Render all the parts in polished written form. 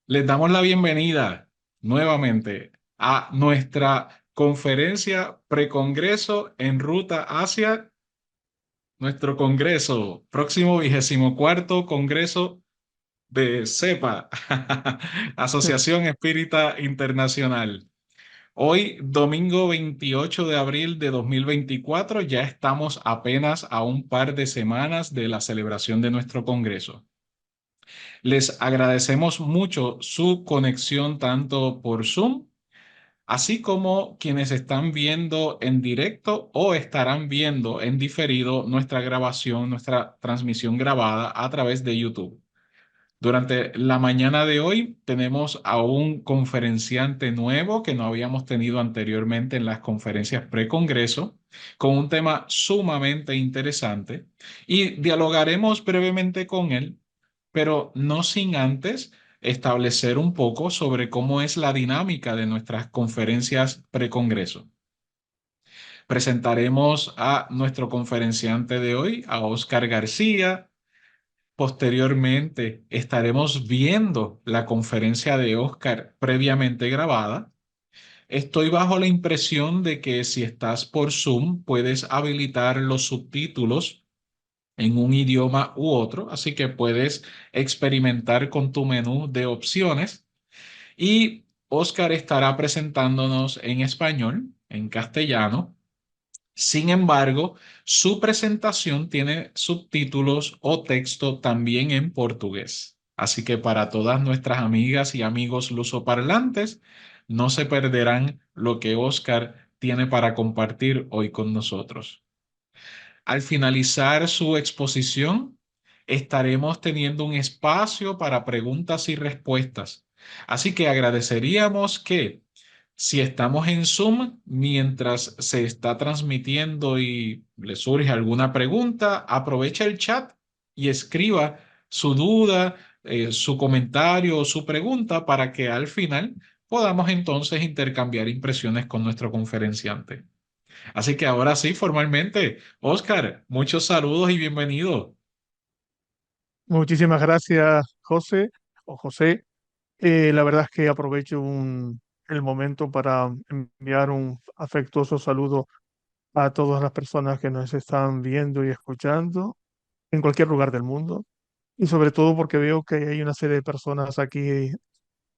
Les damos la bienvenida nuevamente a nuestra conferencia precongreso en ruta hacia nuestro congreso, próximo 24º congreso de CEPA, Asociación Espírita Internacional. Hoy, domingo 28 de abril de 2024, ya estamos apenas a un par de semanas de la celebración de nuestro congreso. Les agradecemos mucho su conexión tanto por Zoom, así como quienes están viendo en directo o estarán viendo en diferido nuestra grabación, nuestra transmisión grabada a través de YouTube. Durante la mañana de hoy tenemos a un conferenciante nuevo que no habíamos tenido anteriormente en las conferencias pre-congreso, con un tema sumamente interesante y dialogaremos brevemente con él, pero no sin antes establecer un poco sobre cómo es la dinámica de nuestras conferencias pre-congreso. Presentaremos a nuestro conferenciante de hoy, a Óscar García. Posteriormente estaremos viendo la conferencia de Óscar previamente grabada. Estoy bajo la impresión de que si estás por Zoom puedes habilitar los subtítulos en un idioma u otro, así que puedes experimentar con tu menú de opciones y Óscar estará presentándonos en español, en castellano. Sin embargo, su presentación tiene subtítulos o texto también en portugués. Así que para todas nuestras amigas y amigos lusoparlantes, no se perderán lo que Oscar tiene para compartir hoy con nosotros. Al finalizar su exposición, estaremos teniendo un espacio para preguntas y respuestas. Así que agradeceríamos que si estamos en Zoom, mientras se está transmitiendo y le surge alguna pregunta, aprovecha el chat y escriba su duda, su comentario o su pregunta para que al final podamos entonces intercambiar impresiones con nuestro conferenciante. Así que ahora sí, formalmente, Oscar, muchos saludos y bienvenido. Muchísimas gracias, José o José. La verdad es que aprovecho el momento para enviar un afectuoso saludo a todas las personas que nos están viendo y escuchando en cualquier lugar del mundo. Y sobre todo porque veo que hay una serie de personas aquí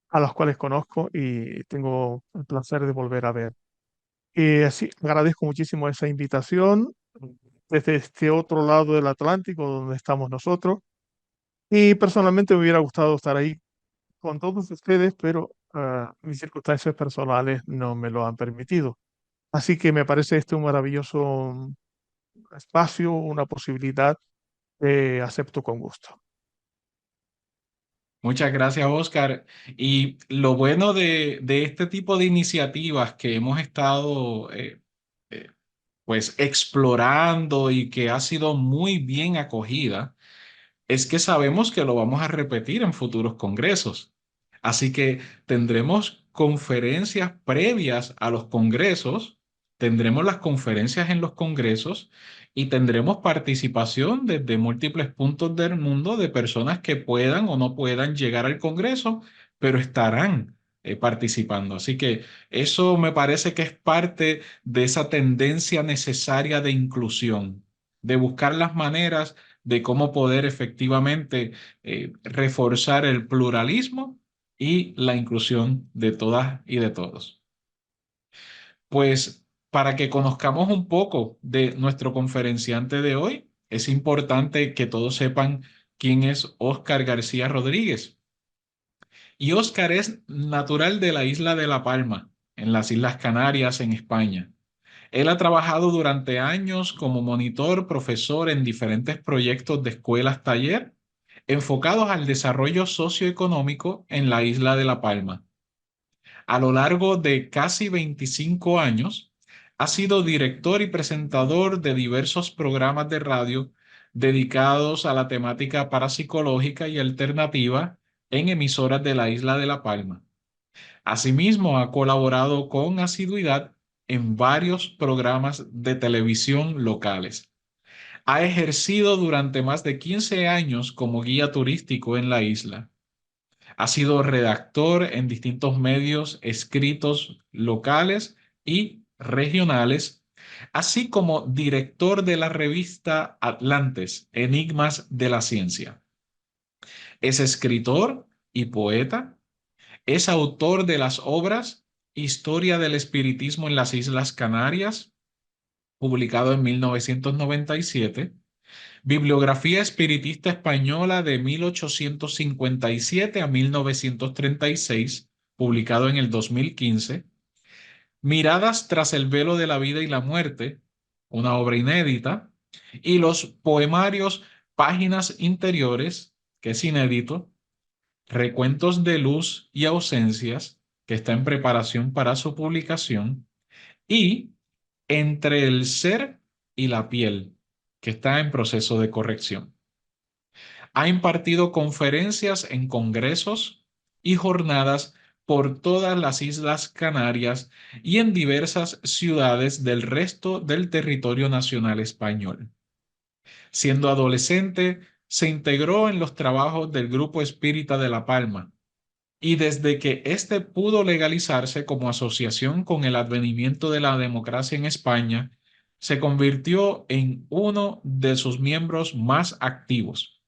a las cuales conozco y tengo el placer de volver a ver. Y así agradezco muchísimo esa invitación desde este otro lado del Atlántico donde estamos nosotros. Y personalmente me hubiera gustado estar ahí con todos ustedes, pero mis circunstancias personales no me lo han permitido. Así que me parece este un maravilloso espacio, una posibilidad que acepto con gusto. Muchas gracias, Oscar. Y lo bueno de este tipo de iniciativas que hemos estado eh, pues explorando y que ha sido muy bien acogida es que sabemos que lo vamos a repetir en futuros congresos. Así que tendremos conferencias previas a los congresos, tendremos las conferencias en los congresos y tendremos participación desde múltiples puntos del mundo de personas que puedan o no puedan llegar al congreso, pero estarán participando. Así que eso me parece que es parte de esa tendencia necesaria de inclusión, de buscar las maneras de cómo poder efectivamente reforzar el pluralismo y la inclusión de todas y de todos. Pues para que conozcamos un poco de nuestro conferenciante de hoy, es importante que todos sepan quién es Óscar García Rodríguez. Y Óscar es natural de la isla de La Palma, en las Islas Canarias, en España. Él ha trabajado durante años como monitor, profesor en diferentes proyectos de escuelas taller enfocados al desarrollo socioeconómico en la isla de La Palma. A lo largo de casi 25 años, ha sido director y presentador de diversos programas de radio dedicados a la temática parapsicológica y alternativa en emisoras de la isla de La Palma. Asimismo, ha colaborado con asiduidad en varios programas de televisión locales. Ha ejercido durante más de 15 años como guía turístico en la isla. Ha sido redactor en distintos medios escritos locales y regionales, así como director de la revista Atlantes, Enigmas de la Ciencia. Es escritor y poeta. Es autor de las obras Historia del Espiritismo en las Islas Canarias, publicado en 1997, Bibliografía Espiritista Española de 1857 a 1936, publicado en el 2015, Miradas tras el velo de la vida y la muerte, una obra inédita, y los poemarios Páginas Interiores, que es inédito, Recuentos de Luz y Ausencias, que está en preparación para su publicación, y Entre el Ser y la Piel, que está en proceso de corrección. Ha impartido conferencias en congresos y jornadas por todas las Islas Canarias y en diversas ciudades del resto del territorio nacional español. Siendo adolescente, se integró en los trabajos del Grupo Espírita de La Palma, y desde que éste pudo legalizarse como asociación con el advenimiento de la democracia en España, se convirtió en uno de sus miembros más activos,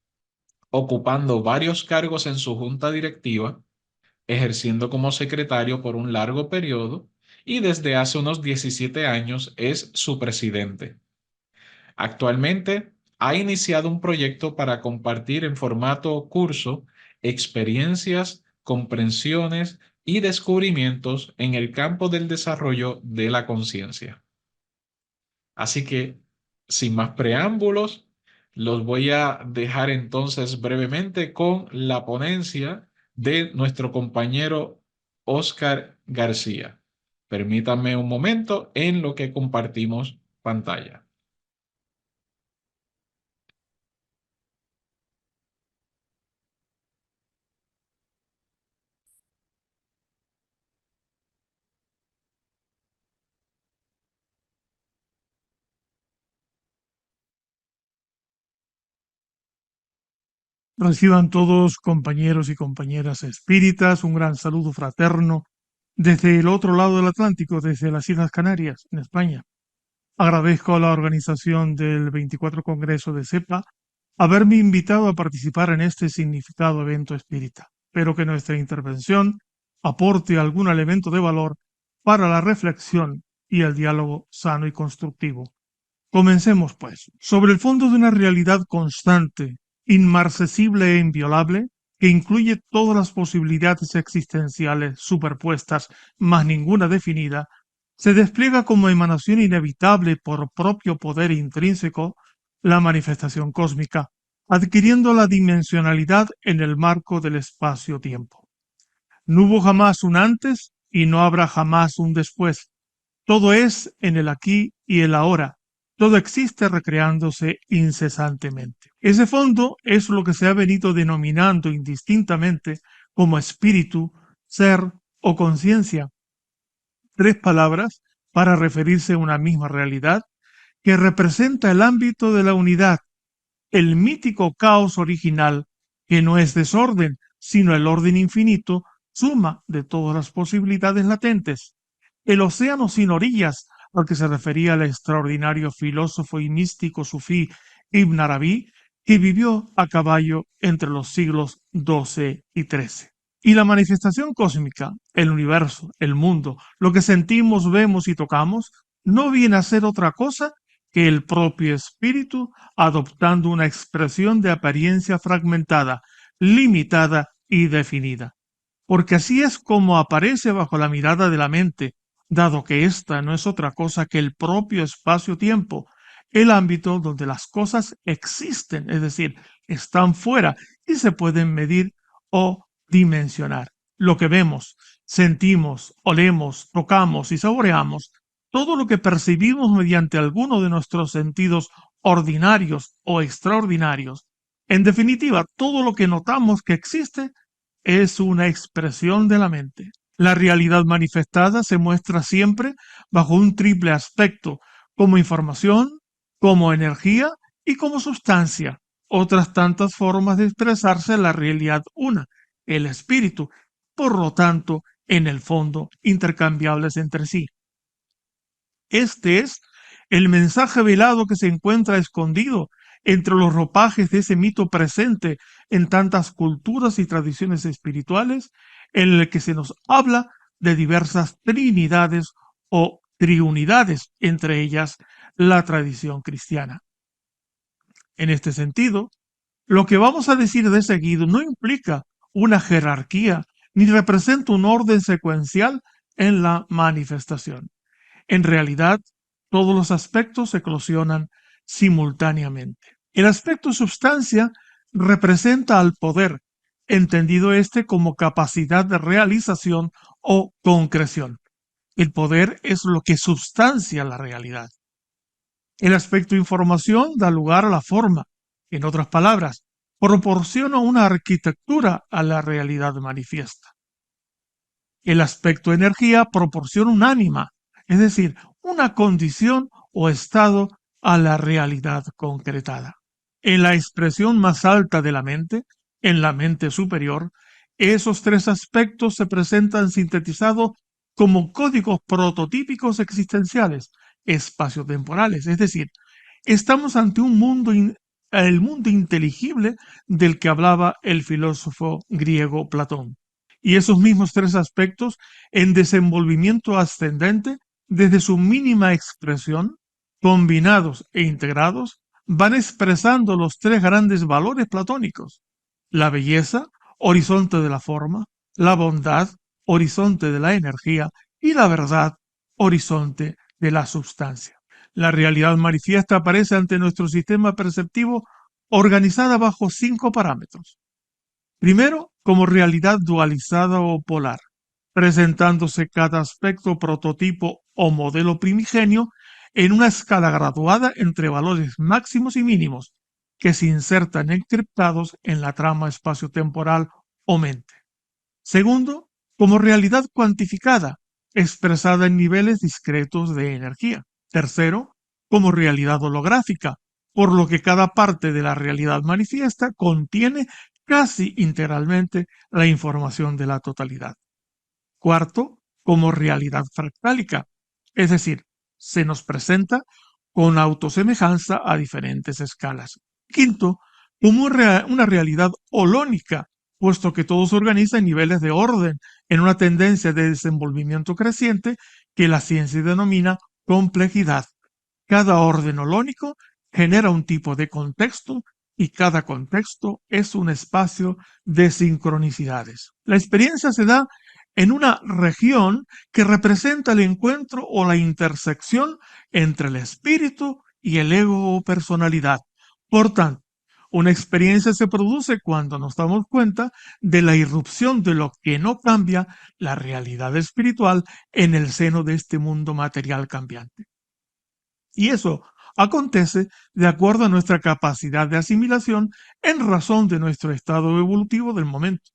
ocupando varios cargos en su junta directiva, ejerciendo como secretario por un largo periodo y desde hace unos 17 años es su presidente. Actualmente ha iniciado un proyecto para compartir en formato curso experiencias, comprensiones y descubrimientos en el campo del desarrollo de la conciencia. Así que, sin más preámbulos, los voy a dejar entonces brevemente con la ponencia de nuestro compañero Oscar García. Permítanme un momento en lo que compartimos pantalla. Reciban todos, compañeros y compañeras espíritas, un gran saludo fraterno desde el otro lado del Atlántico, desde las Islas Canarias, en España. Agradezco a la organización del 24 Congreso de CEPA haberme invitado a participar en este significado evento espírita. Espero que nuestra intervención aporte algún elemento de valor para la reflexión y el diálogo sano y constructivo. Comencemos, pues. Sobre el fondo de una realidad constante, inmarcesible e inviolable, que incluye todas las posibilidades existenciales superpuestas, más ninguna definida, se despliega como emanación inevitable por propio poder intrínseco la manifestación cósmica, adquiriendo la dimensionalidad en el marco del espacio-tiempo. No hubo jamás un antes y no habrá jamás un después. Todo es en el aquí y el ahora. Todo existe recreándose incesantemente. Ese fondo es lo que se ha venido denominando indistintamente como espíritu, ser o conciencia. Tres palabras para referirse a una misma realidad que representa el ámbito de la unidad, el mítico caos original, que no es desorden, sino el orden infinito, suma de todas las posibilidades latentes. El océano sin orillas, al que se refería el extraordinario filósofo y místico sufí Ibn Arabi, que vivió a caballo entre los siglos XII y XIII. Y la manifestación cósmica, el universo, el mundo, lo que sentimos, vemos y tocamos, no viene a ser otra cosa que el propio espíritu adoptando una expresión de apariencia fragmentada, limitada y definida. Porque así es como aparece bajo la mirada de la mente, dado que ésta no es otra cosa que el propio espacio-tiempo, el ámbito donde las cosas existen, es decir, están fuera y se pueden medir o dimensionar. Lo que vemos, sentimos, olemos, tocamos y saboreamos, todo lo que percibimos mediante alguno de nuestros sentidos ordinarios o extraordinarios, en definitiva, todo lo que notamos que existe es una expresión de la mente. La realidad manifestada se muestra siempre bajo un triple aspecto, como información, como energía y como sustancia. Otras tantas formas de expresarse la realidad una, el espíritu, por lo tanto, en el fondo, intercambiables entre sí. Este es el mensaje velado que se encuentra escondido entre los ropajes de ese mito presente en tantas culturas y tradiciones espirituales, en el que se nos habla de diversas trinidades o triunidades, entre ellas la tradición cristiana. En este sentido, lo que vamos a decir de seguido no implica una jerarquía ni representa un orden secuencial en la manifestación. En realidad, todos los aspectos eclosionan simultáneamente. El aspecto sustancia representa al poder, entendido este como capacidad de realización o concreción. El poder es lo que sustancia la realidad. El aspecto información da lugar a la forma. En otras palabras, proporciona una arquitectura a la realidad manifiesta. El aspecto energía proporciona un ánima, es decir, una condición o estado a la realidad concretada. En la expresión más alta de la mente, en la mente superior, esos tres aspectos se presentan sintetizados como códigos prototípicos existenciales, espaciotemporales, es decir, estamos ante un mundo, el mundo inteligible del que hablaba el filósofo griego Platón. Y esos mismos tres aspectos en desenvolvimiento ascendente desde su mínima expresión, combinados e integrados, van expresando los tres grandes valores platónicos: la belleza, horizonte de la forma; la bondad, horizonte de la energía; y la verdad, horizonte de la substancia. La realidad manifiesta aparece ante nuestro sistema perceptivo organizada bajo 5 parámetros. Primero, como realidad dualizada o polar, presentándose cada aspecto, prototipo o modelo primigenio en una escala graduada entre valores máximos y mínimos que se insertan encriptados en la trama espaciotemporal o mente. Segundo, como realidad cuantificada, expresada en niveles discretos de energía. Tercero, como realidad holográfica, por lo que cada parte de la realidad manifiesta contiene casi integralmente la información de la totalidad. Cuarto, como realidad fractálica, es decir, se nos presenta con autosemejanza a diferentes escalas. Quinto, como una realidad holónica, puesto que todo se organiza en niveles de orden, en una tendencia de desenvolvimiento creciente que la ciencia denomina complejidad. Cada orden holónico genera un tipo de contexto y cada contexto es un espacio de sincronicidades. La experiencia se da en una región que representa el encuentro o la intersección entre el espíritu y el ego o personalidad. Por tanto, una experiencia se produce cuando nos damos cuenta de la irrupción de lo que no cambia la realidad espiritual en el seno de este mundo material cambiante. Y eso acontece de acuerdo a nuestra capacidad de asimilación en razón de nuestro estado evolutivo del momento.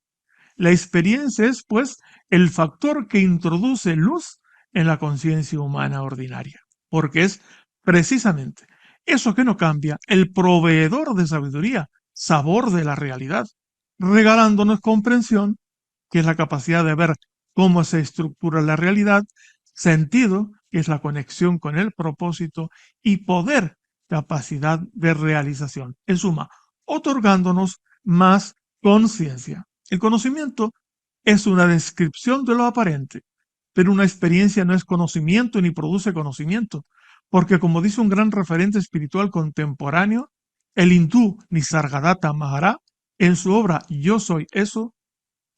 La experiencia es, pues, el factor que introduce luz en la conciencia humana ordinaria, porque es precisamente eso que no cambia, el proveedor de sabiduría, sabor de la realidad, regalándonos comprensión, que es la capacidad de ver cómo se estructura la realidad; sentido, que es la conexión con el propósito; y poder, capacidad de realización. En suma, otorgándonos más conciencia. El conocimiento es una descripción de lo aparente, pero una experiencia no es conocimiento ni produce conocimiento, porque como dice un gran referente espiritual contemporáneo, el hindú Nisargadatta Maharaj, en su obra Yo soy eso,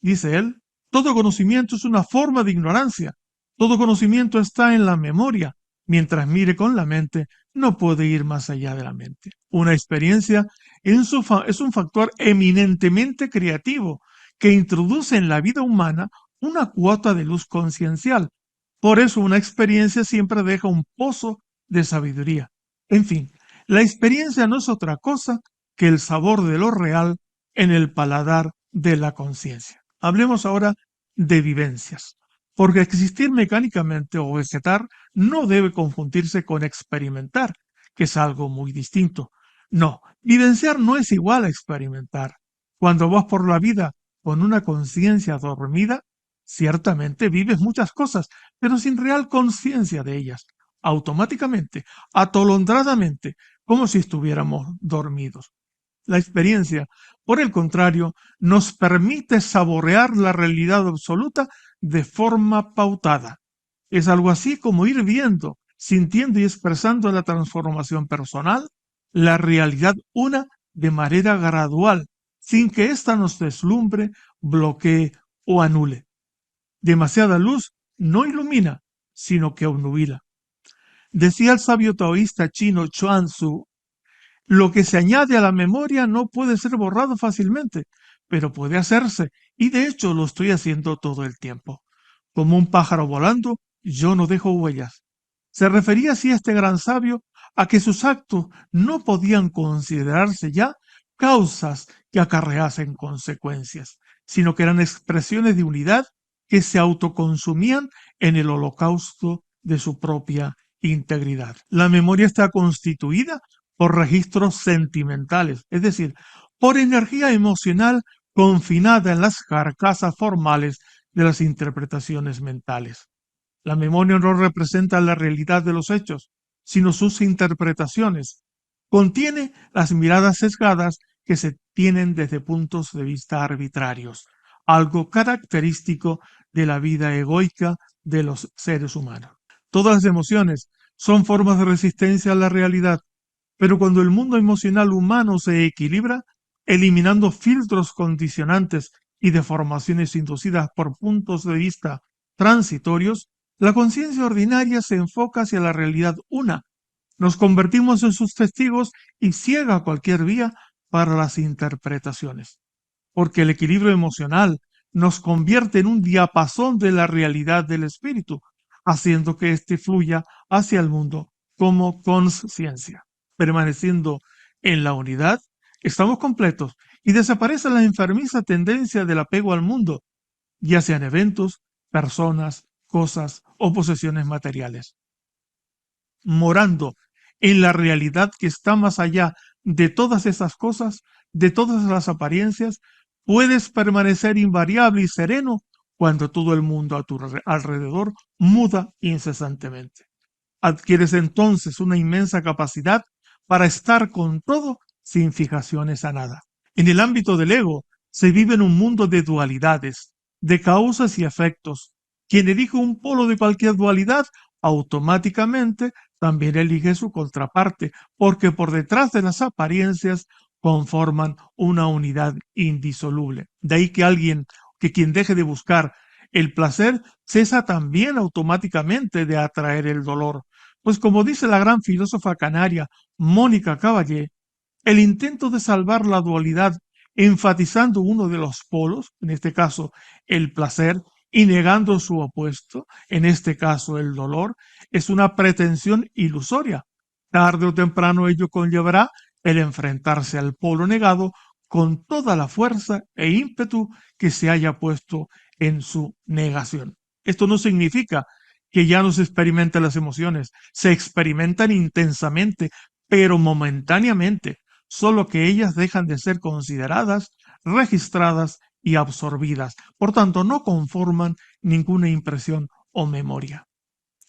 dice él, todo conocimiento es una forma de ignorancia, todo conocimiento está en la memoria; mientras mire con la mente, no puede ir más allá de la mente. Una experiencia es un factor eminentemente creativo que introduce en la vida humana una cuota de luz conciencial. Por eso una experiencia siempre deja un pozo de sabiduría. En fin, la experiencia no es otra cosa que el sabor de lo real en el paladar de la conciencia. Hablemos ahora de vivencias, porque existir mecánicamente o vegetar no debe confundirse con experimentar, que es algo muy distinto. No, vivenciar no es igual a experimentar. Cuando vas por la vida Con una conciencia dormida, ciertamente vives muchas cosas, pero sin real conciencia de ellas, automáticamente, atolondradamente, como si estuviéramos dormidos. La experiencia, por el contrario, nos permite saborear la realidad absoluta de forma pautada. Es algo así como ir viendo, sintiendo y expresando la transformación personal, la realidad una de manera gradual, sin que ésta nos deslumbre, bloquee o anule. Demasiada luz no ilumina, sino que obnubila. Decía el sabio taoísta chino Chuang Tzu: lo que se añade a la memoria no puede ser borrado fácilmente, pero puede hacerse, y de hecho lo estoy haciendo todo el tiempo. Como un pájaro volando, yo no dejo huellas. Se refería así este gran sabio a que sus actos no podían considerarse ya causas que acarreasen consecuencias, sino que eran expresiones de unidad que se autoconsumían en el holocausto de su propia integridad. La memoria está constituida por registros sentimentales, es decir, por energía emocional confinada en las carcasas formales de las interpretaciones mentales. La memoria no representa la realidad de los hechos, sino sus interpretaciones. Contiene las miradas sesgadas que se tienen desde puntos de vista arbitrarios, algo característico de la vida egoica de los seres humanos. Todas las emociones son formas de resistencia a la realidad, pero cuando el mundo emocional humano se equilibra, eliminando filtros condicionantes y deformaciones inducidas por puntos de vista transitorios, la conciencia ordinaria se enfoca hacia la realidad una. Nos convertimos en sus testigos y ciega cualquier vía para las interpretaciones, porque el equilibrio emocional nos convierte en un diapasón de la realidad del espíritu, haciendo que éste fluya hacia el mundo como conciencia. Permaneciendo en la unidad, estamos completos y desaparece la enfermiza tendencia del apego al mundo, ya sean eventos, personas, cosas o posesiones materiales. Morando en la realidad que está más allá de todas esas cosas, de todas las apariencias, puedes permanecer invariable y sereno cuando todo el mundo a tu alrededor muda incesantemente. Adquieres entonces una inmensa capacidad para estar con todo sin fijaciones a nada. En el ámbito del ego se vive en un mundo de dualidades, de causas y efectos. Quien elige un polo de cualquier dualidad automáticamente también elige su contraparte, porque por detrás de las apariencias conforman una unidad indisoluble. De ahí que quien deje de buscar el placer cesa también automáticamente de atraer el dolor. Pues como dice la gran filósofa canaria Mónica Caballé, el intento de salvar la dualidad enfatizando uno de los polos, en este caso el placer, y negando su opuesto, en este caso el dolor, es una pretensión ilusoria. Tarde o temprano ello conllevará el enfrentarse al polo negado con toda la fuerza e ímpetu que se haya puesto en su negación. Esto no significa que ya no se experimenten las emociones, se experimentan intensamente, pero momentáneamente, solo que ellas dejan de ser consideradas, registradas y absorbidas. Por tanto, no conforman ninguna impresión o memoria.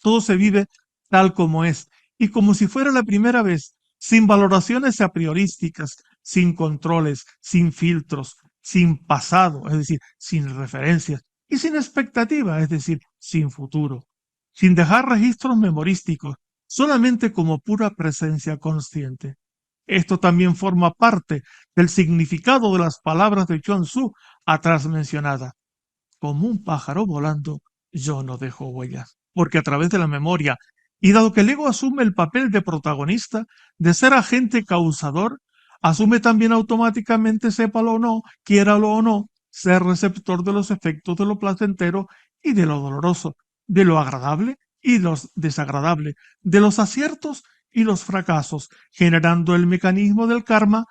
Todo se vive tal como es y como si fuera la primera vez, sin valoraciones a priorísticas, sin controles, sin filtros, sin pasado, es decir, sin referencias, y sin expectativa, es decir, sin futuro, sin dejar registros memorísticos, solamente como pura presencia consciente. Esto también forma parte del significado de las palabras de Chuang Tzu atrás mencionadas. Como un pájaro volando, yo no dejo huellas. Porque a través de la memoria, y dado que el ego asume el papel de protagonista, de ser agente causador, asume también automáticamente, sépalo o no, quiéralo o no, ser receptor de los efectos de lo placentero y de lo doloroso, de lo agradable y lo desagradable, de los aciertos y los fracasos, generando el mecanismo del karma,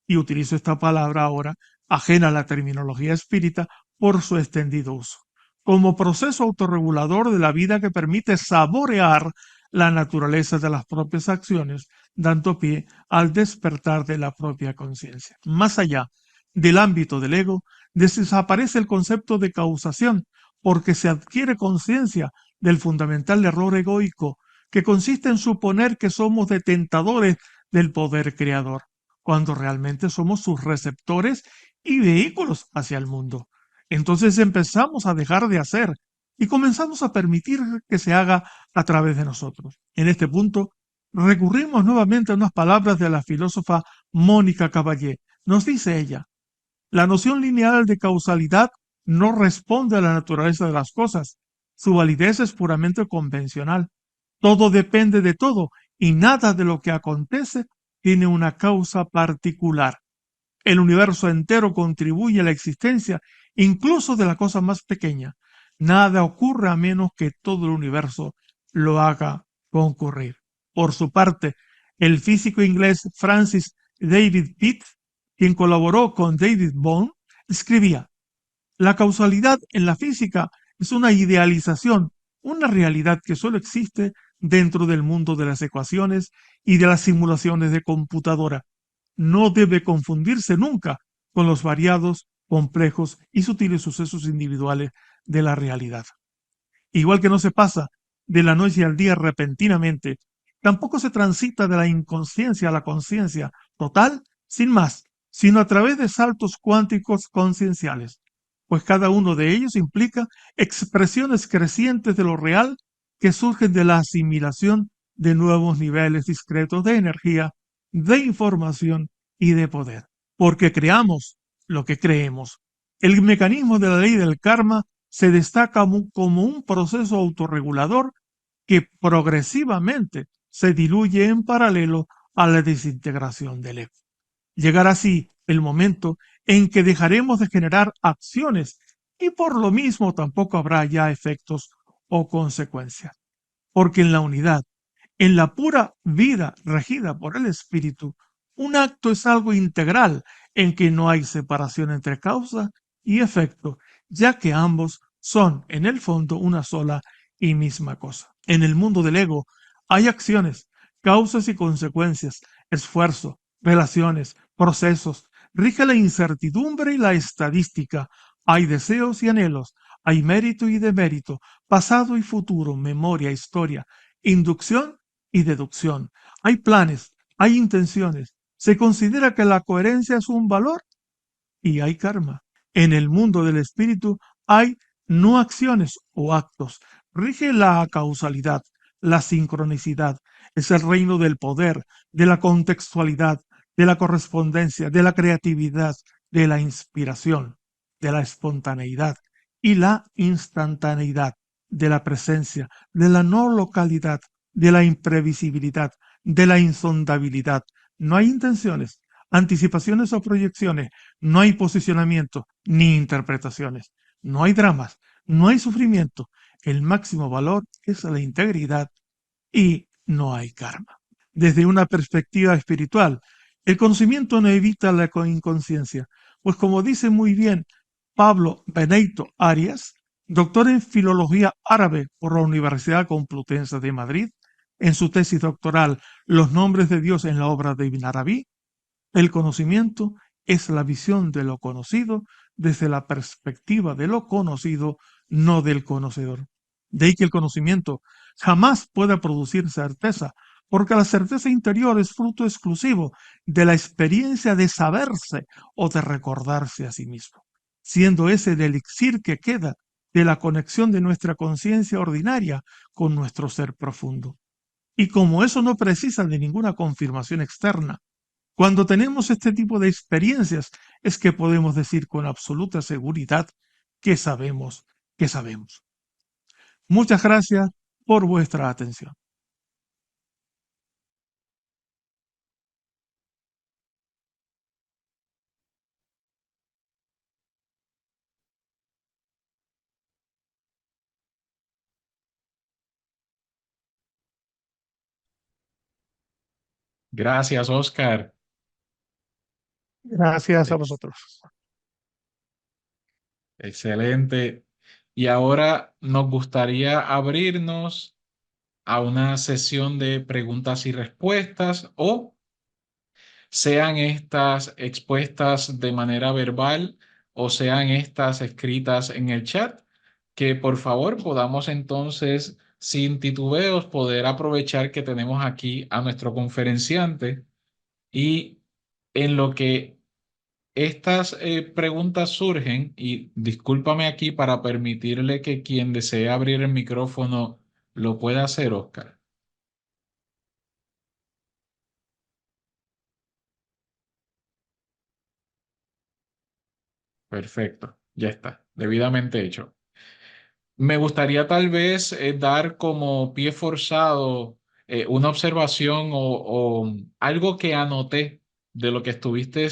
y utilizo esta palabra ahora, ajena a la terminología espírita, por su extendido uso, como proceso autorregulador de la vida que permite saborear la naturaleza de las propias acciones, dando pie al despertar de la propia conciencia. Más allá del ámbito del ego, desaparece el concepto de causación porque se adquiere conciencia del fundamental error egoico que consiste en suponer que somos detentadores del poder creador, cuando realmente somos sus receptores y vehículos hacia el mundo. Entonces empezamos a dejar de hacer y comenzamos a permitir que se haga a través de nosotros. En este punto, recurrimos nuevamente a unas palabras de la filósofa Mónica Caballé. Nos dice ella, la noción lineal de causalidad no responde a la naturaleza de las cosas. Su validez es puramente convencional. Todo depende de todo y nada de lo que acontece tiene una causa particular. El universo entero contribuye a la existencia incluso de la cosa más pequeña. Nada ocurre a menos que todo el universo lo haga concurrir. Por su parte, el físico inglés Francis David Pitt, quien colaboró con David Bohm, escribía, la causalidad en la física es una idealización, una realidad que solo existe dentro del mundo de las ecuaciones y de las simulaciones de computadora. No debe confundirse nunca con los variados, complejos y sutiles sucesos individuales de la realidad. Igual que no se pasa de la noche al día repentinamente, tampoco se transita de la inconsciencia a la conciencia total sin más, sino a través de saltos cuánticos concienciales, pues cada uno de ellos implica expresiones crecientes de lo real que surgen de la asimilación de nuevos niveles discretos de energía, de información y de poder. Porque creamos lo que creemos. El mecanismo de la ley del karma se destaca como un proceso autorregulador que progresivamente se diluye en paralelo a la desintegración del ego. Llegará así el momento en que dejaremos de generar acciones y por lo mismo tampoco habrá ya efectos o consecuencias. Porque en la unidad, en la pura vida regida por el espíritu, un acto es algo integral en que no hay separación entre causa y efecto, ya que ambos son en el fondo una sola y misma cosa. En el mundo del ego hay acciones, causas y consecuencias, esfuerzo, relaciones, procesos, rige la incertidumbre y la estadística, hay deseos y anhelos, hay mérito y demérito, pasado y futuro, memoria, historia, inducción y deducción. Hay planes, hay intenciones. Se considera que la coherencia es un valor y hay karma. En el mundo del espíritu hay no acciones o actos. Rige la causalidad, la sincronicidad. Es el reino del poder, de la contextualidad, de la correspondencia, de la creatividad, de la inspiración, de la espontaneidad y la instantaneidad, de la presencia, de la no localidad, de la imprevisibilidad, de la insondabilidad. No hay intenciones, anticipaciones o proyecciones, no hay posicionamiento ni interpretaciones, no hay dramas, no hay sufrimiento. El máximo valor es la integridad y no hay karma. Desde una perspectiva espiritual, el conocimiento no evita la inconsciencia, pues como dice muy bien Pablo Benito Arias, doctor en filología árabe por la Universidad Complutense de Madrid, en su tesis doctoral Los nombres de Dios en la obra de Ibn Arabi, el conocimiento es la visión de lo conocido desde la perspectiva de lo conocido, no del conocedor. De ahí que el conocimiento jamás pueda producir certeza, porque la certeza interior es fruto exclusivo de la experiencia de saberse o de recordarse a sí mismo, siendo ese el elixir que queda de la conexión de nuestra conciencia ordinaria con nuestro ser profundo. Y como eso no precisa de ninguna confirmación externa, cuando tenemos este tipo de experiencias es que podemos decir con absoluta seguridad que sabemos que sabemos. Muchas gracias por vuestra atención. Gracias, Oscar. Gracias a Ex- vosotros. Excelente. Y ahora nos gustaría abrirnos a una sesión de preguntas y respuestas o sean estas expuestas de manera verbal o sean estas escritas en el chat, que por favor podamos entonces, sin titubeos, poder aprovechar que tenemos aquí a nuestro conferenciante y en lo que estas preguntas surgen, y discúlpame aquí para permitirle que quien desee abrir el micrófono lo pueda hacer, Oscar. Perfecto, ya está, debidamente hecho. Me gustaría tal vez dar como pie forzado una observación o algo que anoté de lo que estuviste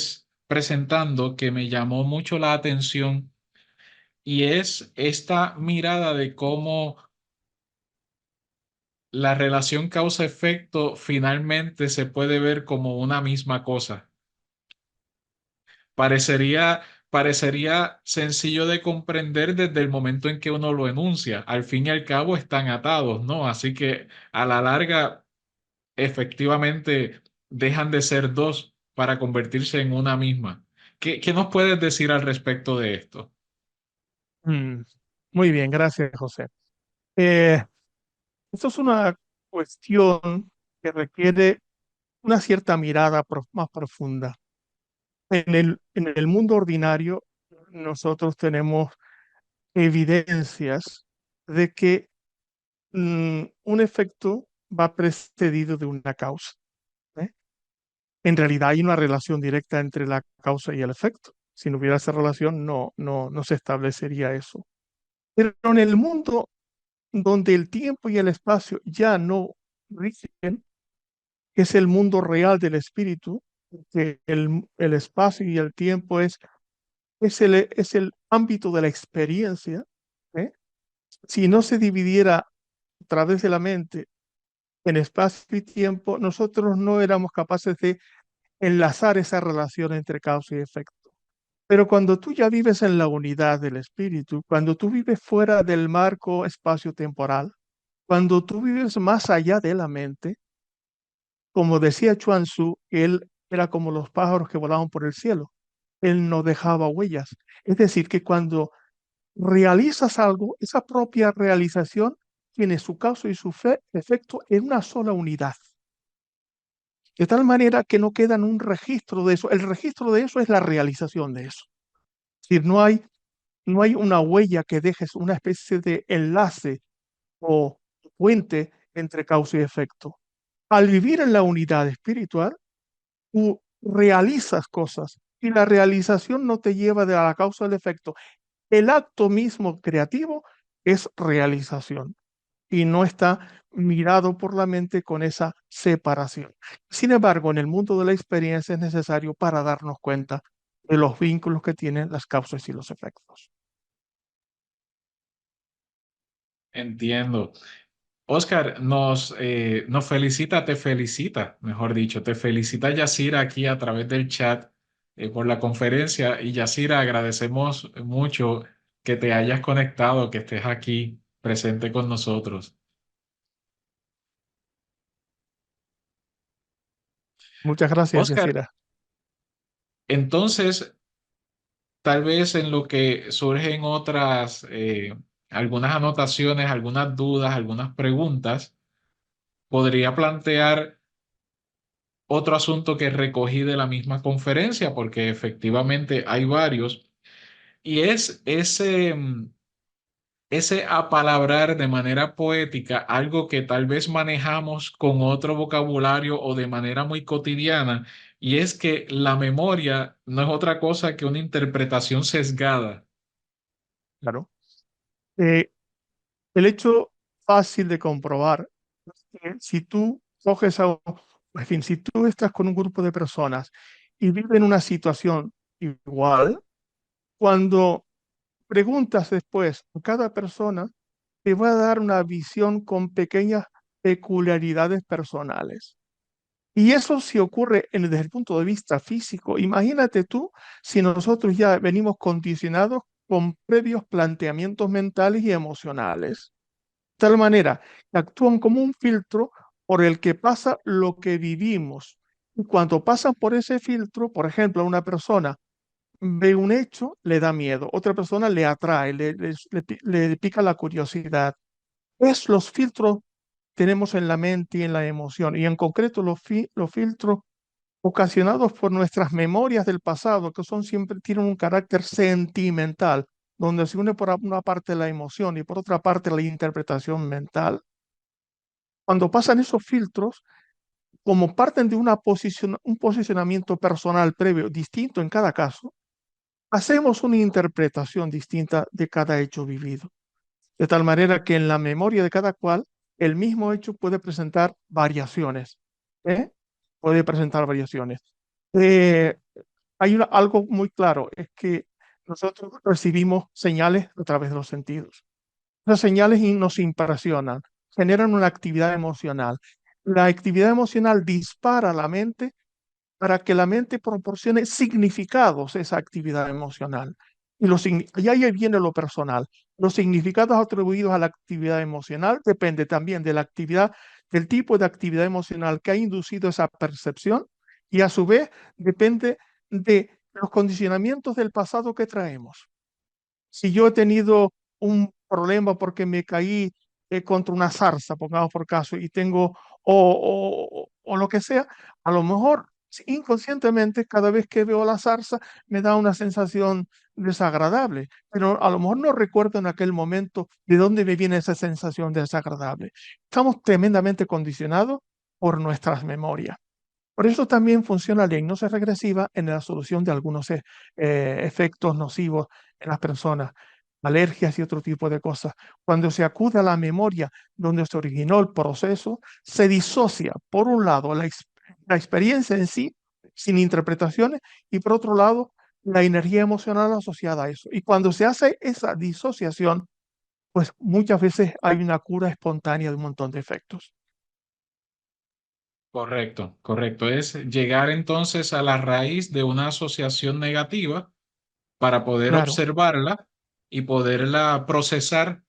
presentando que me llamó mucho la atención y es esta mirada de cómo la relación causa-efecto finalmente se puede ver como una misma cosa. Parecería, parecería sencillo de comprender desde el momento en que uno lo enuncia. Al fin y al cabo están atados, ¿no? Así que a la larga, efectivamente, dejan de ser dos para convertirse en una misma. ¿Qué nos puedes decir al respecto de esto? Mm, Muy bien, gracias, José. Eh, Esto es una cuestión que requiere una cierta mirada más profunda. En el mundo ordinario, nosotros tenemos evidencias de que un efecto va precedido de una causa. ¿Eh? En realidad hay una relación directa entre la causa y el efecto. Si no hubiera esa relación, no se establecería eso. Pero en el mundo donde el tiempo y el espacio ya no rigen, que es el mundo real del espíritu, que el espacio y el tiempo es el ámbito de la experiencia. ¿Eh? Si no se dividiera a través de la mente en espacio y tiempo, nosotros no éramos capaces de enlazar esa relación entre causa y efecto. Pero cuando tú ya vives en la unidad del espíritu, cuando tú vives fuera del marco espacio-temporal, cuando tú vives más allá de la mente, como decía Chuang Tzu, él era como los pájaros que volaban por el cielo. Él no dejaba huellas. Es decir, que cuando realizas algo, esa propia realización tiene su causa y su efecto en una sola unidad. De tal manera que no queda un registro de eso. El registro de eso es la realización de eso. Es decir, no hay una huella que dejes una especie de enlace o puente entre causa y efecto. Al vivir en la unidad espiritual, tú realizas cosas y la realización no te lleva de la causa al efecto. El acto mismo creativo es realización y no está mirado por la mente con esa separación. Sin embargo, en el mundo de la experiencia es necesario para darnos cuenta de los vínculos que tienen las causas y los efectos. Entiendo. Oscar, nos felicita, te felicita, mejor dicho, te felicita Yacira aquí a través del chat por la conferencia. Y Yacira, agradecemos mucho que te hayas conectado, que estés aquí presente con nosotros. Muchas gracias, Oscar, Yacira. entonces, tal vez en lo que surgen otras, algunas anotaciones, algunas dudas, algunas preguntas, podría plantear otro asunto que recogí de la misma conferencia, porque efectivamente hay varios, y es ese apalabrar de manera poética algo que tal vez manejamos con otro vocabulario o de manera muy cotidiana, y es que la memoria no es otra cosa que una interpretación sesgada. Claro. Eh, el hecho fácil de comprobar es que si tú coges en fin, si tú estás con un grupo de personas y viven una situación igual, cuando preguntas después a cada persona, te va a dar una visión con pequeñas peculiaridades personales. Y eso si ocurre desde el punto de vista físico. Imagínate tú si nosotros ya venimos condicionados con previos planteamientos mentales y emocionales, de tal manera que actúan como un filtro por el que pasa lo que vivimos. Y cuando pasan por ese filtro, por ejemplo, una persona ve un hecho, le da miedo, otra persona le atrae, le pica la curiosidad. Es los filtros que tenemos en la mente y en la emoción, y en concreto los filtros ocasionados por nuestras memorias del pasado, que son siempre tienen un carácter sentimental, donde se une por una parte la emoción y por otra parte la interpretación mental. Cuando pasan esos filtros, como parten de un posicionamiento personal previo distinto en cada caso, hacemos una interpretación distinta de cada hecho vivido. De tal manera que en la memoria de cada cual, el mismo hecho puede presentar variaciones. ¿Eh? Puede presentar variaciones. Eh, Algo muy claro, es que nosotros recibimos señales a través de los sentidos. Esas señales nos impresionan, generan una actividad emocional. La actividad emocional dispara la mente para que la mente proporcione significados a esa actividad emocional. Y ahí viene lo personal. Los significados atribuidos a la actividad emocional depende también de la actividad, del tipo de actividad emocional que ha inducido esa percepción y a su vez depende de los condicionamientos del pasado que traemos. Si yo he tenido un problema porque me caí contra una zarza, pongamos por caso, y tengo, o lo que sea, a lo mejor inconscientemente cada vez que veo la zarza me da una sensación desagradable, pero a lo mejor no recuerdo en aquel momento de dónde me viene esa sensación desagradable. Estamos tremendamente condicionados por nuestras memorias. Por eso también funciona la hipnosis regresiva en la solución de algunos efectos nocivos en las personas, alergias y otro tipo de cosas. Cuando se acude a la memoria donde se originó el proceso, se disocia, por un lado, la experiencia en sí, sin interpretaciones, y por otro lado, la energía emocional asociada a eso. Y cuando se hace esa disociación, pues muchas veces hay una cura espontánea de un montón de efectos. Correcto, correcto. Es llegar entonces a la raíz de una asociación negativa para poder Claro. observarla y poderla procesar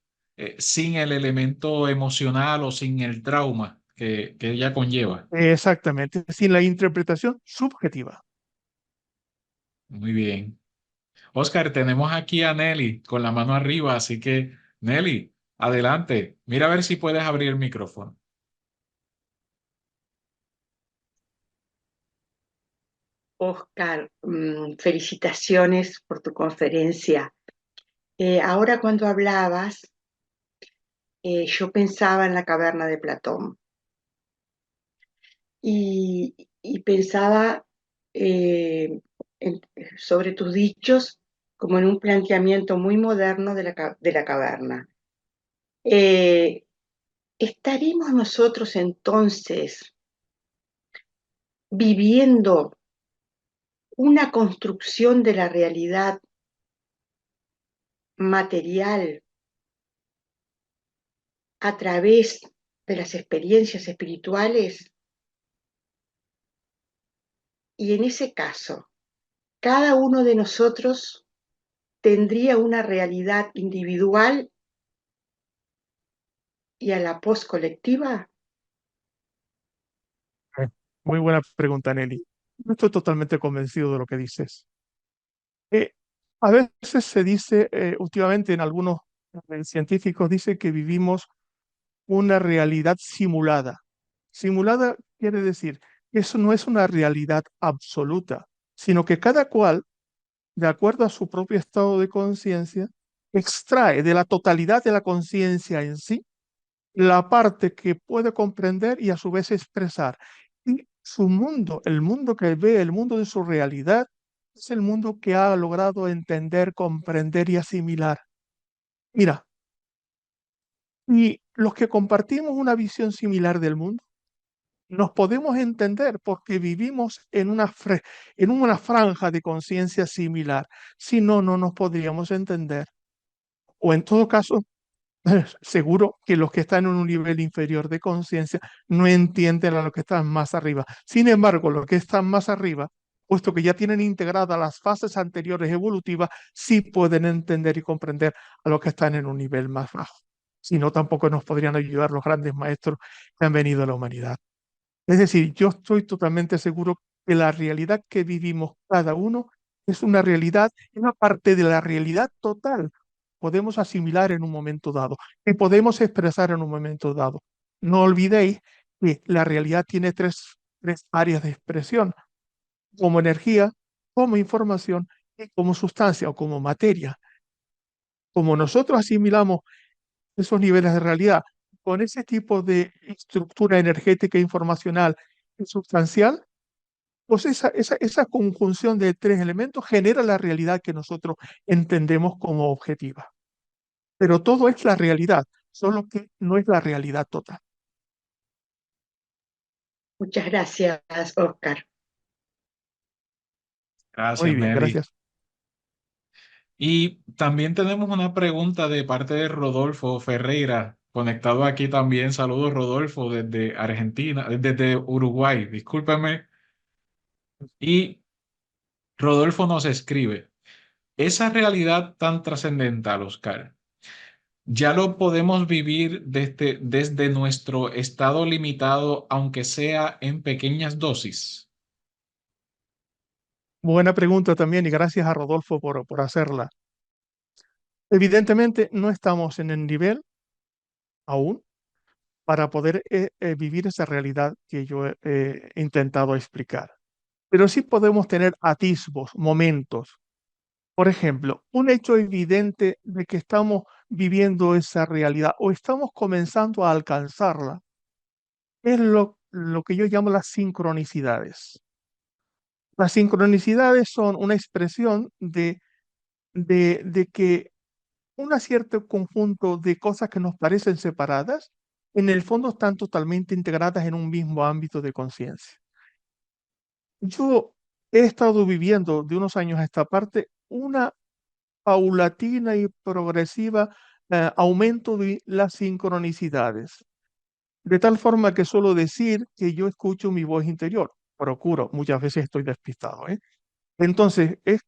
sin el elemento emocional o sin el trauma que ella conlleva. Exactamente, sin la interpretación subjetiva. Muy bien. Oscar, tenemos aquí a Nelly con la mano arriba, así que Nelly, adelante. Mira a ver si puedes abrir el micrófono. Oscar, felicitaciones por tu conferencia. Ahora cuando hablabas, yo pensaba en la caverna de Platón y pensaba eh, en- sobre tus dichos como en un planteamiento muy moderno de la caverna. Eh, ¿Estaremos nosotros entonces viviendo una construcción de la realidad material a través de las experiencias espirituales? Y en ese caso, cada uno de nosotros tendría una realidad individual y a la post colectiva. Eh, Muy buena pregunta, Nelly. No estoy totalmente convencido de lo que dices. Eh, a veces se dice, últimamente en algunos científicos, dice que vivimos una realidad simulada. Simulada quiere decir que eso no es una realidad absoluta, sino que cada cual, de acuerdo a su propio estado de conciencia, extrae de la totalidad de la conciencia en sí la parte que puede comprender y a su vez expresar. Y su mundo, el mundo que ve, el mundo de su realidad, es el mundo que ha logrado entender, comprender y asimilar. Mira, y los que compartimos una visión similar del mundo, nos podemos entender porque vivimos en una franja de conciencia similar. Si no, no nos podríamos entender. O en todo caso, seguro que los que están en un nivel inferior de conciencia no entienden a los que están más arriba. Sin embargo, los que están más arriba, puesto que ya tienen integradas las fases anteriores evolutivas, sí pueden entender y comprender a los que están en un nivel más bajo. Si no, tampoco nos podrían ayudar los grandes maestros que han venido a la humanidad. Es decir, yo estoy totalmente seguro que la realidad que vivimos cada uno es una realidad, es una parte de la realidad total. Podemos asimilar en un momento dado, que podemos expresar en un momento dado. No olvidéis que la realidad tiene tres áreas de expresión, como energía, como información y como sustancia o como materia. Como nosotros asimilamos esos niveles de realidad con ese tipo de estructura energética, informacional y sustancial, pues esa conjunción de tres elementos genera la realidad que nosotros entendemos como objetiva. Pero todo es la realidad, solo que no es la realidad total. Muchas gracias, Oscar. Muy Gracias, bien, Mary. gracias. Y también tenemos una pregunta de parte de Rodolfo Ferreira, conectado aquí también. Saludos, Rodolfo, desde Argentina, desde Uruguay, discúlpame. Y Rodolfo nos escribe, esa realidad tan trascendental, Oscar, ya lo podemos vivir desde nuestro estado limitado, aunque sea en pequeñas dosis. Buena pregunta también y gracias a Rodolfo por hacerla. Evidentemente no estamos en el nivel aún para poder vivir esa realidad que yo he intentado explicar. Pero sí podemos tener atisbos, momentos. Por ejemplo, un hecho evidente de que estamos viviendo esa realidad o estamos comenzando a alcanzarla es lo que yo llamo las sincronicidades. Las sincronicidades son una expresión de que un cierto conjunto de cosas que nos parecen separadas, en el fondo están totalmente integradas en un mismo ámbito de conciencia. Yo he estado viviendo de unos años a esta parte una paulatina y progresiva aumento de las sincronicidades, de tal forma que suelo decir que yo escucho mi voz interior. Procuro, muchas veces estoy despistado, ¿eh? Entonces, es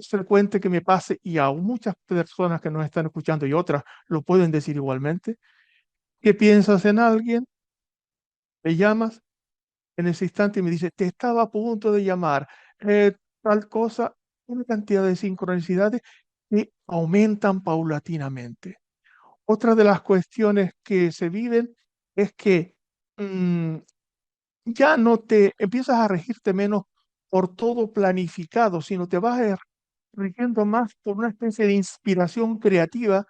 frecuente que me pase, y aún muchas personas que nos están escuchando y otras lo pueden decir igualmente, que piensas en alguien, me llamas en ese instante y me dice, te estaba a punto de llamar, tal cosa, una cantidad de sincronicidades que aumentan paulatinamente. Otra de las cuestiones que se viven es que mm, ya no te empiezas a regirte menos por todo planificado, sino te vas rigiendo más por una especie de inspiración creativa,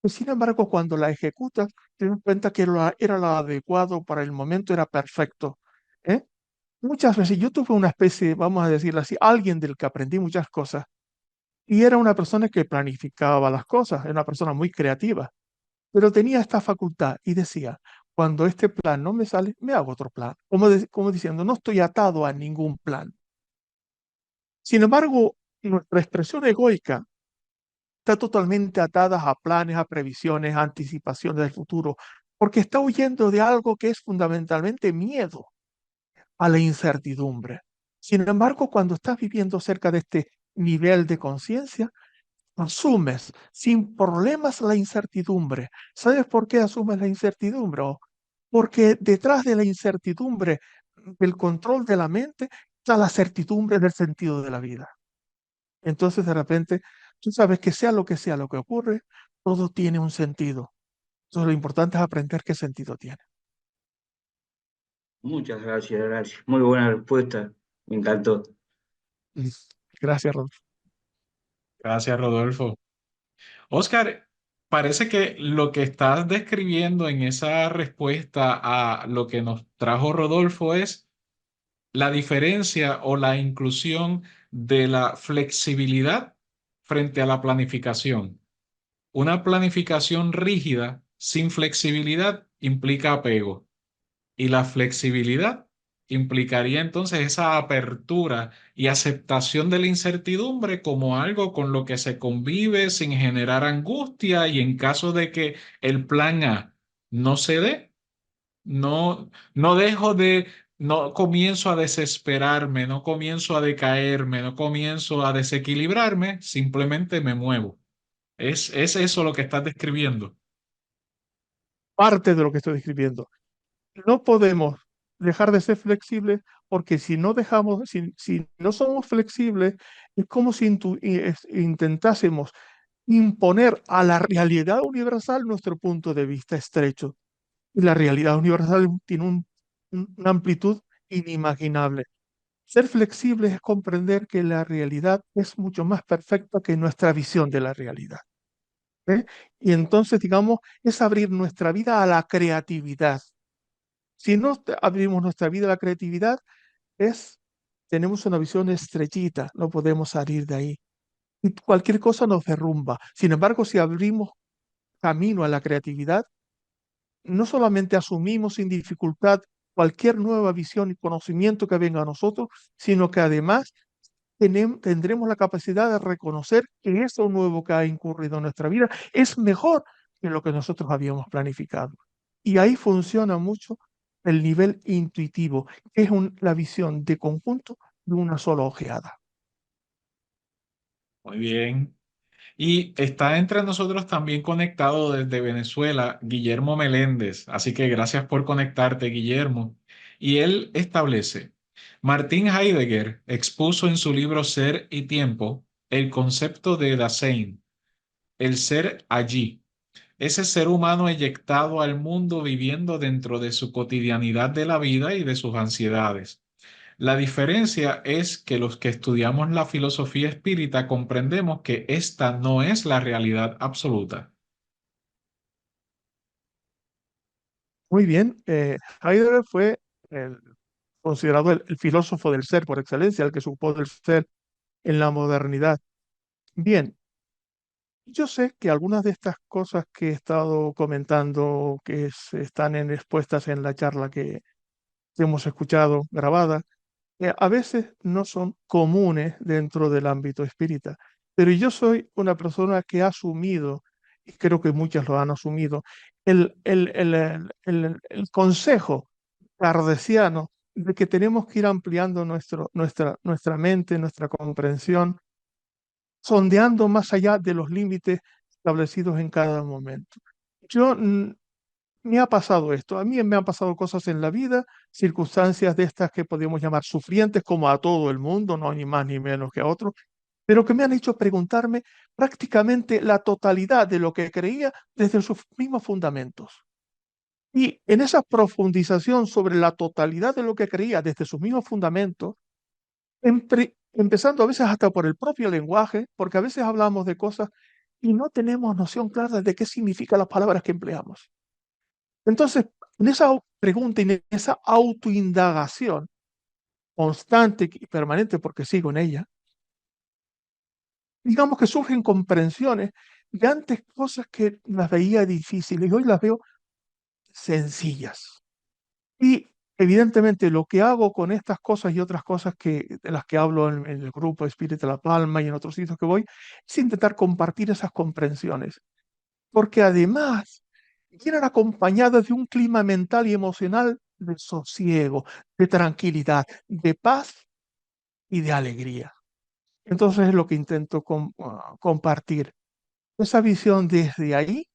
que sin embargo cuando la ejecutas te das cuenta que era lo adecuado para el momento, era perfecto. ¿Eh? Muchas veces yo tuve una especie, vamos a decirlo así, alguien del que aprendí muchas cosas, y era una persona que planificaba las cosas, era una persona muy creativa, pero tenía esta facultad y decía, cuando este plan no me sale, me hago otro plan, como diciendo, no estoy atado a ningún plan. Sin embargo, nuestra expresión egoica está totalmente atada a planes, a previsiones, a anticipaciones del futuro, porque está huyendo de algo que es fundamentalmente miedo a la incertidumbre. Sin embargo, cuando estás viviendo cerca de este nivel de conciencia, asumes sin problemas la incertidumbre. ¿Sabes por qué asumes la incertidumbre? Porque detrás de la incertidumbre, del control de la mente, está la certidumbre del sentido de la vida. Entonces, de repente, tú sabes que sea lo que ocurre, todo tiene un sentido. Entonces, lo importante es aprender qué sentido tiene. Muchas gracias, gracias. Muy buena respuesta. Me encantó. Mm. Gracias, Rodolfo. Gracias, Rodolfo. Oscar, parece que lo que estás describiendo en esa respuesta a lo que nos trajo Rodolfo es la diferencia o la inclusión de la flexibilidad frente a la planificación. Una planificación rígida sin flexibilidad implica apego y la flexibilidad implicaría entonces esa apertura y aceptación de la incertidumbre como algo con lo que se convive sin generar angustia y en caso de que el plan A no se dé, no dejo de, no comienzo a desesperarme, no comienzo a decaerme, no comienzo a desequilibrarme, simplemente me muevo. Es eso lo que estás describiendo. Parte de lo que estoy describiendo. No podemos dejar de ser flexibles, porque si no dejamos, si no somos flexibles, es como si intentásemos imponer a la realidad universal nuestro punto de vista estrecho. Y la realidad universal tiene una amplitud inimaginable. Ser flexible es comprender que la realidad es mucho más perfecta que nuestra visión de la realidad. ¿Eh? Y entonces, digamos, es abrir nuestra vida a la creatividad. Si no abrimos nuestra vida a la creatividad, tenemos una visión estrechita, no podemos salir de ahí. Y cualquier cosa nos derrumba. Sin embargo, si abrimos camino a la creatividad, no solamente asumimos sin dificultad cualquier nueva visión y conocimiento que venga a nosotros, sino que además tendremos la capacidad de reconocer que eso nuevo que ha incurrido en nuestra vida es mejor que lo que nosotros habíamos planificado. Y ahí funciona mucho el nivel intuitivo, que es la visión de conjunto de una sola ojeada. Muy bien. Y está entre nosotros también conectado desde Venezuela Guillermo Meléndez. Así que gracias por conectarte, Guillermo. Y él establece, Martin Heidegger expuso en su libro Ser y Tiempo el concepto de Dasein, el ser allí, ese ser humano eyectado al mundo viviendo dentro de su cotidianidad de la vida y de sus ansiedades. La diferencia es que los que estudiamos la filosofía espírita comprendemos que esta no es la realidad absoluta. Muy bien, Heidegger fue considerado el filósofo del ser por excelencia, el que supo del ser en la modernidad. Bien, yo sé que algunas de estas cosas que he estado comentando, que están expuestas en la charla que hemos escuchado grabada, a veces no son comunes dentro del ámbito espírita, pero yo soy una persona que ha asumido, y creo que muchas lo han asumido, el consejo kardeciano de que tenemos que ir ampliando nuestra mente, nuestra comprensión, sondeando más allá de los límites establecidos en cada momento. Yo me ha pasado esto, a mí me han pasado cosas en la vida, circunstancias de estas que podemos llamar sufrientes, como a todo el mundo, no ni más ni menos que a otros, pero que me han hecho preguntarme prácticamente la totalidad de lo que creía desde sus mismos fundamentos. Y en esa profundización sobre la totalidad de lo que creía desde sus mismos fundamentos, empezando a veces hasta por el propio lenguaje, porque a veces hablamos de cosas y no tenemos noción clara de qué significan las palabras que empleamos. Entonces, en esa pregunta y en esa autoindagación constante y permanente, porque sigo en ella, digamos que surgen comprensiones de antes cosas que las veía difíciles y hoy las veo sencillas. Y evidentemente lo que hago con estas cosas y otras cosas de las que hablo en el grupo Espíritu de La Palma y en otros sitios que voy, es intentar compartir esas comprensiones, porque además vienen acompañadas de un clima mental y emocional de sosiego, de tranquilidad, de paz y de alegría. Entonces es lo que intento compartir. Esa visión desde ahí,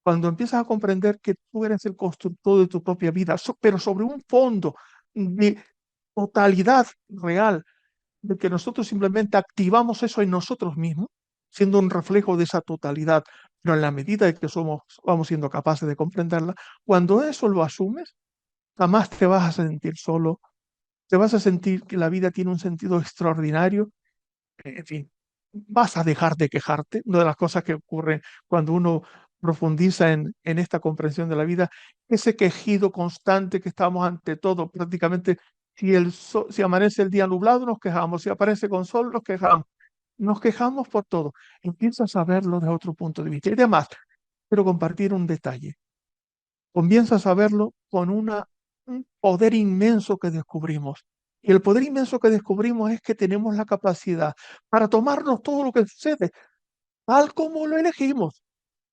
cuando empiezas a comprender que tú eres el constructor de tu propia vida, pero sobre un fondo de totalidad real, de que nosotros simplemente activamos eso en nosotros mismos, siendo un reflejo de esa totalidad, pero en la medida de que vamos siendo capaces de comprenderla, cuando eso lo asumes, jamás te vas a sentir solo, te vas a sentir que la vida tiene un sentido extraordinario, en fin, vas a dejar de quejarte. Una de las cosas que ocurre cuando uno profundiza en esta comprensión de la vida, ese quejido constante que estamos ante todo, prácticamente si amanece el día nublado nos quejamos, si aparece con sol nos quejamos por todo. Empiezas a verlo desde otro punto de vista. Y además, quiero compartir un detalle. Comienzas a verlo con un poder inmenso que descubrimos. Y el poder inmenso que descubrimos es que tenemos la capacidad para tomarnos todo lo que sucede, tal como lo elegimos.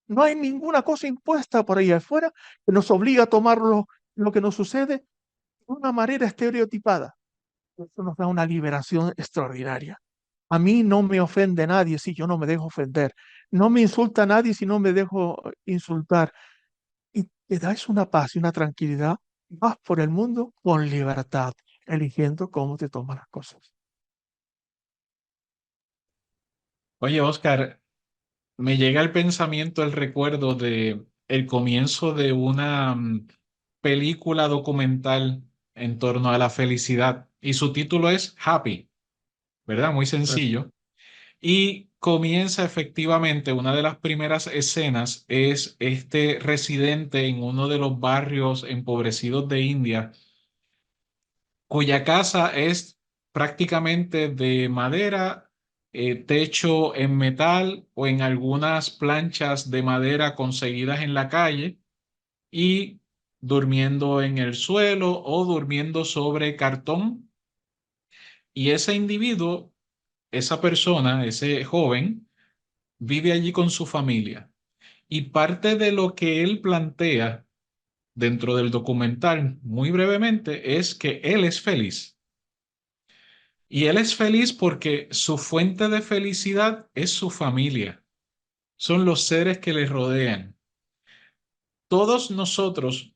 No hay ninguna cosa impuesta por ahí afuera que nos obliga a tomar lo que nos sucede de una manera estereotipada. Eso nos da una liberación extraordinaria. A mí no me ofende nadie si yo no me dejo ofender. No me insulta nadie si no me dejo insultar. Y te da una paz y una tranquilidad vas por el mundo con libertad, eligiendo cómo te tomas las cosas. Oye, Oscar, me llega al pensamiento el recuerdo de el comienzo de una película documental en torno a la felicidad y su título es Happy, ¿verdad? Muy sencillo. Y comienza efectivamente, una de las primeras escenas es este residente en uno de los barrios empobrecidos de India, cuya casa es prácticamente de madera, techo en metal o en algunas planchas de madera conseguidas en la calle y durmiendo en el suelo o durmiendo sobre cartón. Y ese individuo, esa persona, ese joven, vive allí con su familia. Y parte de lo que él plantea dentro del documental, muy brevemente, es que él es feliz. Y él es feliz porque su fuente de felicidad es su familia, son los seres que le rodean. Todos nosotros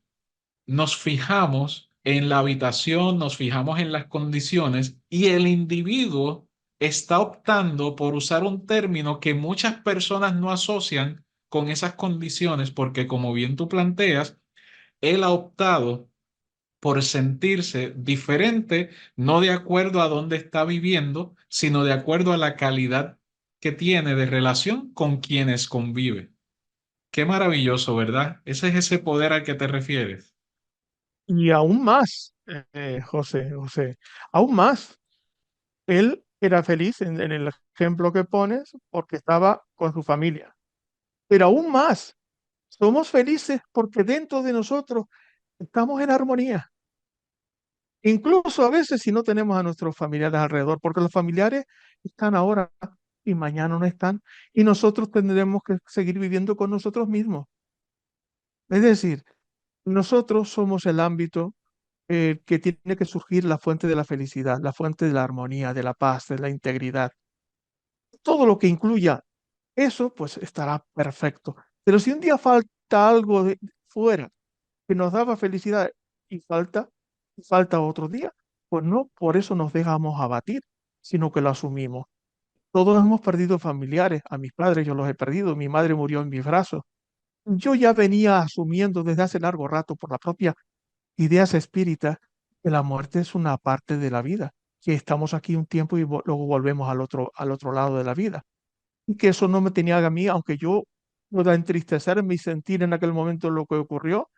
nos fijamos en la habitación, nos fijamos en las condiciones y el individuo está optando por usar un término que muchas personas no asocian con esas condiciones porque, como bien tú planteas, él ha optado por sentirse diferente, no de acuerdo a dónde está viviendo, sino de acuerdo a la calidad que tiene de relación con quienes convive. Qué maravilloso, ¿verdad? Ese es ese poder al que te refieres. Y aún más, José, aún más, él era feliz en el ejemplo que pones porque estaba con su familia. Pero aún más, somos felices porque dentro de nosotros estamos en armonía. Incluso a veces si no tenemos a nuestros familiares alrededor, porque los familiares están ahora y mañana no están, y nosotros tendremos que seguir viviendo con nosotros mismos. Es decir, nosotros somos el ámbito que tiene que surgir la fuente de la felicidad, la fuente de la armonía, de la paz, de la integridad. Todo lo que incluya eso, pues estará perfecto. Pero si un día falta algo de fuera que nos daba felicidad y falta otro día, pues no por eso nos dejamos abatir, sino que lo asumimos. Todos hemos perdido familiares, a mis padres yo los he perdido, mi madre murió en mis brazos. Yo ya venía asumiendo desde hace largo rato por la propia ideas espíritas que la muerte es una parte de la vida, que estamos aquí un tiempo y luego volvemos al otro lado de la vida. Y que eso no me tenía a mí, aunque yo pueda entristecer mi sentir en aquel momento lo que ocurrió,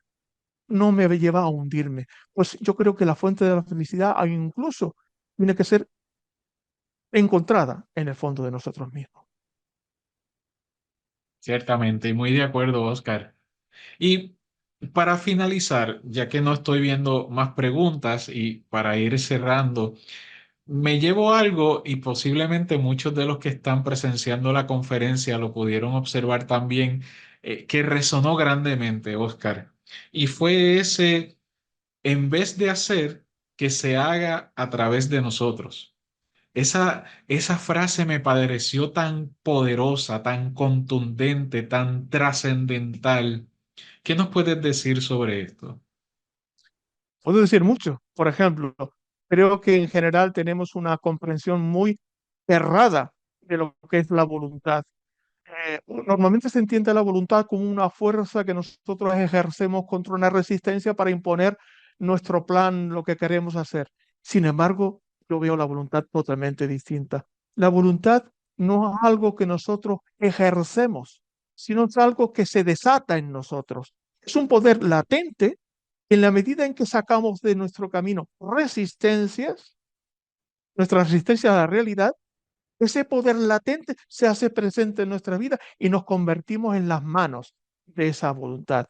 no me lleva a hundirme. Pues yo creo que la fuente de la felicidad incluso tiene que ser encontrada en el fondo de nosotros mismos. Ciertamente, y muy de acuerdo, Oscar. Y para finalizar, ya que no estoy viendo más preguntas y para ir cerrando, me llevo algo y posiblemente muchos de los que están presenciando la conferencia lo pudieron observar también, que resonó grandemente, Oscar. Y fue ese, en vez de hacer, que se haga a través de nosotros. Esa frase me pareció tan poderosa, tan contundente, tan trascendental. ¿Qué nos puedes decir sobre esto? Puedo decir mucho. Por ejemplo, creo que en general tenemos una comprensión muy errada de lo que es la voluntad. Normalmente se entiende la voluntad como una fuerza que nosotros ejercemos contra una resistencia para imponer nuestro plan, lo que queremos hacer. Sin embargo, yo veo la voluntad totalmente distinta. La voluntad no es algo que nosotros ejercemos, sino es algo que se desata en nosotros. Es un poder latente en la medida en que sacamos de nuestro camino resistencias, nuestra resistencia a la realidad, ese poder latente se hace presente en nuestra vida y nos convertimos en las manos de esa voluntad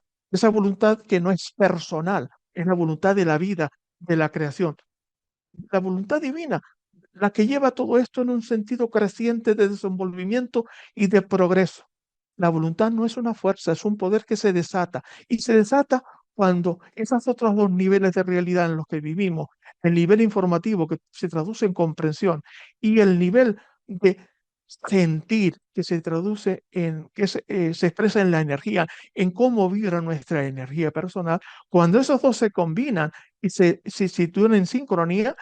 que no es personal, es la voluntad de la vida, de la creación, la voluntad divina, la que lleva todo esto en un sentido creciente de desenvolvimiento y de progreso. La voluntad no es una fuerza, es un poder que se desata y se desata cuando esos otros dos niveles de realidad en los que vivimos, el nivel informativo que se traduce en comprensión y el nivel de sentir, que se traduce en, se expresa en la energía, en cómo vibra nuestra energía personal. Cuando esos dos se combinan y se sitúan en sincronía,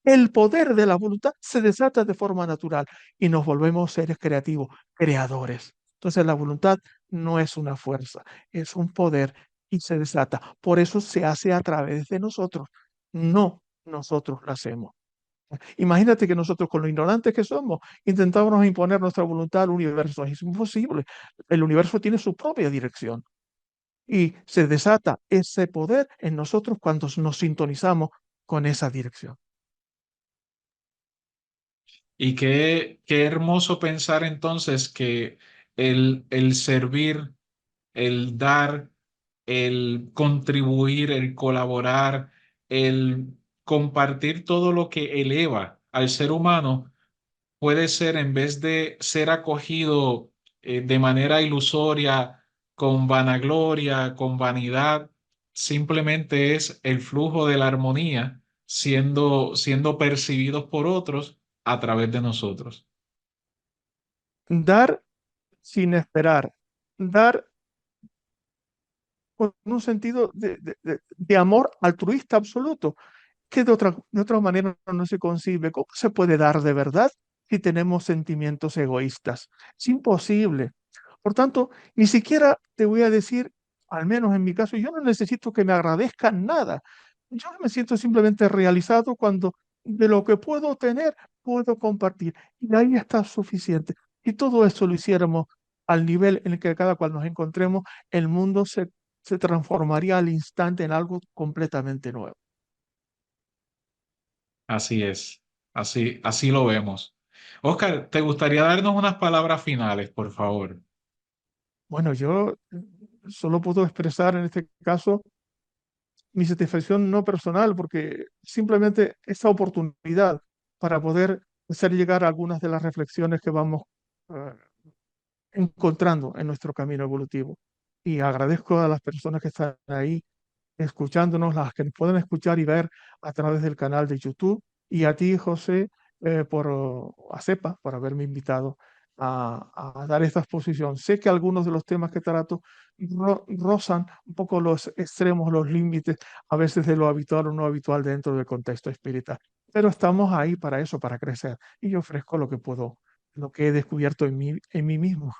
el poder de la voluntad se desata de forma natural y nos volvemos seres creativos, creadores. Entonces la voluntad no es una fuerza, es un poder y se desata. Por eso se hace a través de nosotros, no nosotros lo hacemos. Imagínate que nosotros, con lo ignorantes que somos, intentábamos imponer nuestra voluntad al universo. Es imposible. El universo tiene su propia dirección y se desata ese poder en nosotros cuando nos sintonizamos con esa dirección. Y qué hermoso pensar entonces que el servir, el dar, el contribuir, el colaborar, el compartir todo lo que eleva al ser humano puede ser, en vez de ser acogido de manera ilusoria, con vanagloria, con vanidad, simplemente es el flujo de la armonía siendo percibidos por otros a través de nosotros. Dar sin esperar, dar con un sentido de amor altruista absoluto, que de otra manera no se concibe. ¿Cómo se puede dar de verdad si tenemos sentimientos egoístas? Es imposible. Por tanto, ni siquiera te voy a decir, al menos en mi caso, yo no necesito que me agradezcan nada. Yo me siento simplemente realizado cuando de lo que puedo tener, puedo compartir. Y ahí está suficiente. Si todo eso lo hiciéramos al nivel en el que cada cual nos encontremos, el mundo se transformaría al instante en algo completamente nuevo. Así es, así lo vemos. Oscar, ¿te gustaría darnos unas palabras finales, por favor? Bueno, yo solo puedo expresar en este caso mi satisfacción no personal, porque simplemente esa oportunidad para poder hacer llegar algunas de las reflexiones que vamos eh, encontrando en nuestro camino evolutivo. Y agradezco a las personas que están ahí escuchándonos, las que nos pueden escuchar y ver a través del canal de YouTube, y a ti, José, a CEPA, por haberme invitado a dar esta exposición. Sé que algunos de los temas que trato rozan un poco los extremos, los límites, a veces de lo habitual o no habitual dentro del contexto espiritual, pero estamos ahí para eso, para crecer, y yo ofrezco lo que puedo, lo que he descubierto en mí mismo.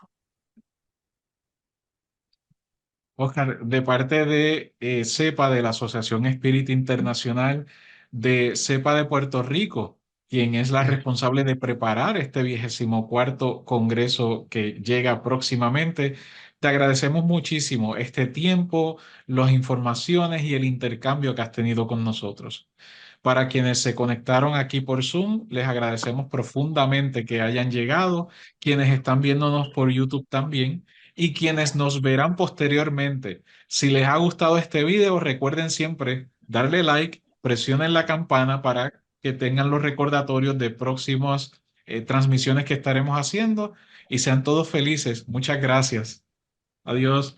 Oscar, de parte de CEPA, de la Asociación Espírita Internacional de CEPA de Puerto Rico, quien es la responsable de preparar este 24º Congreso que llega próximamente, te agradecemos muchísimo este tiempo, las informaciones y el intercambio que has tenido con nosotros. Para quienes se conectaron aquí por Zoom, les agradecemos profundamente que hayan llegado, quienes están viéndonos por YouTube también y quienes nos verán posteriormente. Si les ha gustado este video, recuerden siempre darle like, presionen la campana para que tengan los recordatorios de próximas transmisiones que estaremos haciendo y sean todos felices. Muchas gracias. Adiós.